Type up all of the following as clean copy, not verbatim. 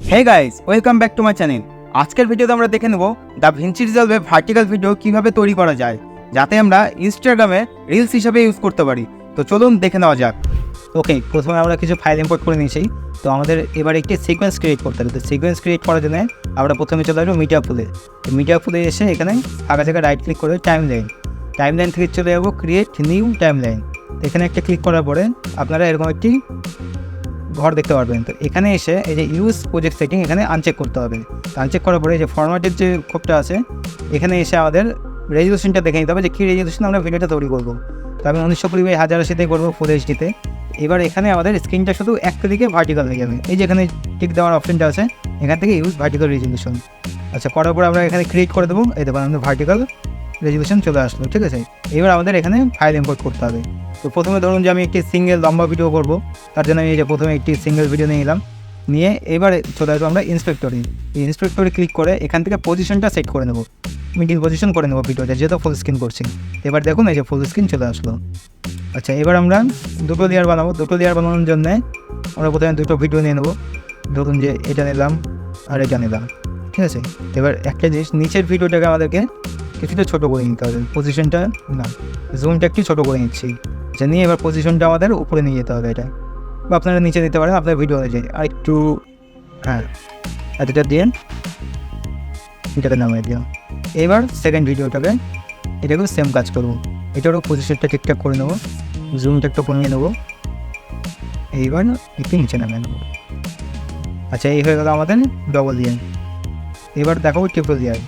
Hey guys, welcome back to my channel. আজকের ভিডিওতে আমরা দেখে নেব DaVinci Resolve ভার্টিক্যাল ভিডিও কিভাবে তৈরি করা যায়, যাতে আমরা ইনস্টাগ্রামে রিলস হিসেবে ইউজ করতে পারি। তো চলুন দেখে নেওয়া যাক। ওকে, প্রথমে আমরা কিছু ফাইল ইম্পোর্ট করে নিয়েছি। তো আমাদের এবার একটি সিকোয়েন্স ক্রিয়েট করতে হবে। তো সিকোয়েন্স ক্রিয়েট করার জন্য আমরা প্রথমে চলে আসবো মিডিয়া পুলে। তো মিডিয়া পুলে এসে এখানে ফাঁকা জায়গায় রাইট ক্লিক করে টাইম লাইন থেকে চলে যাবো ক্রিয়েট নিউ টাইম লাইন। এখানে একটা ক্লিক করার পরে আপনারা এরকম একটি ঘর দেখতে পারবেন। তো এখানে এসে এই যে ইউজ প্রজেক্ট সেটিং এখানে আনচেক করতে হবে। আনচেক করার পরে যে ফরম্যাটের যে ক্ষোভটা আছে এখানে এসে আমাদের রেজুলেশনটা দেখে নিতে হবে যে কী রেজুলেশন আমরা ভিডিওটা তৈরি করবো। তো আমি 1920x1080 করবো ফুল এইচডিতে। এবার এখানে আমাদের স্ক্রিনটা শুধু একটা দিকে ভার্টিক্যাল হয়ে যাবে। এই যে এখানে টিক দেওয়ার অপশনটা আছে, এখান থেকে ইউজ ভার্টিক্যাল রেজুলেশন। আচ্ছা, করার পর আমরা এখানে ক্রিয়েট করে দেবো। এই দেখুন আমাদের ভার্টিক্যাল রেজুলেশন চলে আসলো, ঠিক আছে। এবার আমাদের এখানে ফাইল ইম্পোর্ট করতে হবে। তো প্রথমে ধরুন যে আমি একটি সিঙ্গেল লম্বা ভিডিও করবো, তার জন্য আমি এই যে প্রথমে একটি সিঙ্গেল ভিডিও নিয়ে নিলাম। নিয়ে এবারে চলে আসবো আমরা ইন্সপেক্টরে। এই ইন্সপেক্টরে ক্লিক করে এখান থেকে পজিশনটা সেট করে নেবো, মিডিল পজিশন করে নেবো ভিডিওটা, যেহেতু ফুল স্ক্রিন করছি। এবার দেখুন এই যে ফুল স্ক্রিন চলে আসলো। আচ্ছা, এবার আমরা দুটো লেয়ার বানাবো। দুটো লেয়ার বানানোর জন্য আমরা প্রথমে দুটো ভিডিও নিয়ে নেবো। ধরুন যে এটা নিলাম আর এটা নিলাম, ঠিক আছে। এবার একটা জিনিস, নিচের ভিডিওটাকে আমাদেরকে কিছুটা ছোটো করে নিতে হবে। পজিশনটা না, জুমটা একটু ছোটো করে নিচ্ছি। আচ্ছা, নিয়ে এবার পজিশনটা আমাদের উপরে নিয়ে যেতে হবে এটা, বা আপনারা নিচে দিতে পারেন আপনার ভিডিও অনুযায়ী। আর একটু এতটা দিয়ে এটাকে নামিয়ে দিও। এবার সেকেন্ড ভিডিওটাকে এটাকেও সেম কাজ করবো। এটারও পজিশনটা ঠিকঠাক করে নেবো, জুমটা একটু কমিয়ে নেবো। এইবার একটু নিচে নামিয়ে নেবো। আচ্ছা, এই হয়ে গেল আমাদের ডবল লেয়ার। এবার দেখাবো ট্রিপল লেয়ার।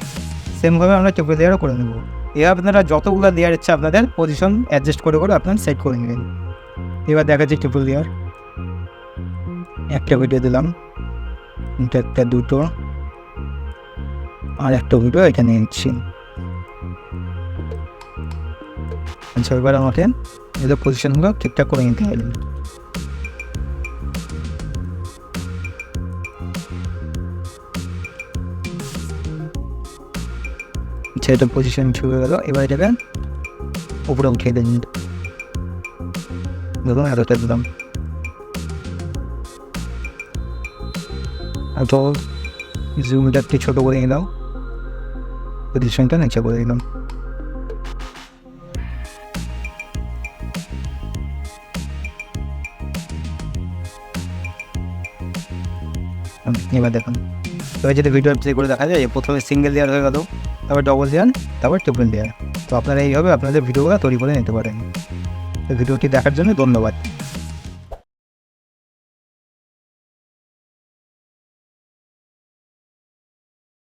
সেমভাবে আমরা ট্রিপল লেয়ারও করে নেবো। এবার আপনারা যতগুলো লেয়ার ইচ্ছে আপনাদের পজিশন অ্যাডজাস্ট করে আপনারা সেট করে নেবেন। এবার দেখা যাচ্ছে ট্রিপল লেয়ার, একটা ভিডিও দিলাম, একটা দুটো, আর একটা ভিডিও এখানে নিচ্ছি। আচ্ছা, এবার আমাকে এদের পজিশনগুলো ঠিকঠাক করে নিতে হবে। আচ্ছা, এটা পজিশন শুরু হয়ে গেল। এবার এটাকে উপরে উঠিয়ে দিন, দেখুন এতটা দিলাম। তো জুমটা একটু ছোটো করে নিলাম, পজিশনটা নিচে করে দিলাম। এবার দেখুন, এবার যদি ভিডিও প্লে করে দেখা যায়, প্রথমে সিঙ্গেল লেয়ার হয়ে গেল, তারপর ডবল লেয়ার, তারপর ট্রিপল লেয়ার। তো আপনারা এইভাবে আপনাদের ভিডিওগুলো তৈরি করে নিতে পারেন। তো ভিডিওটি দেখার জন্য ধন্যবাদ।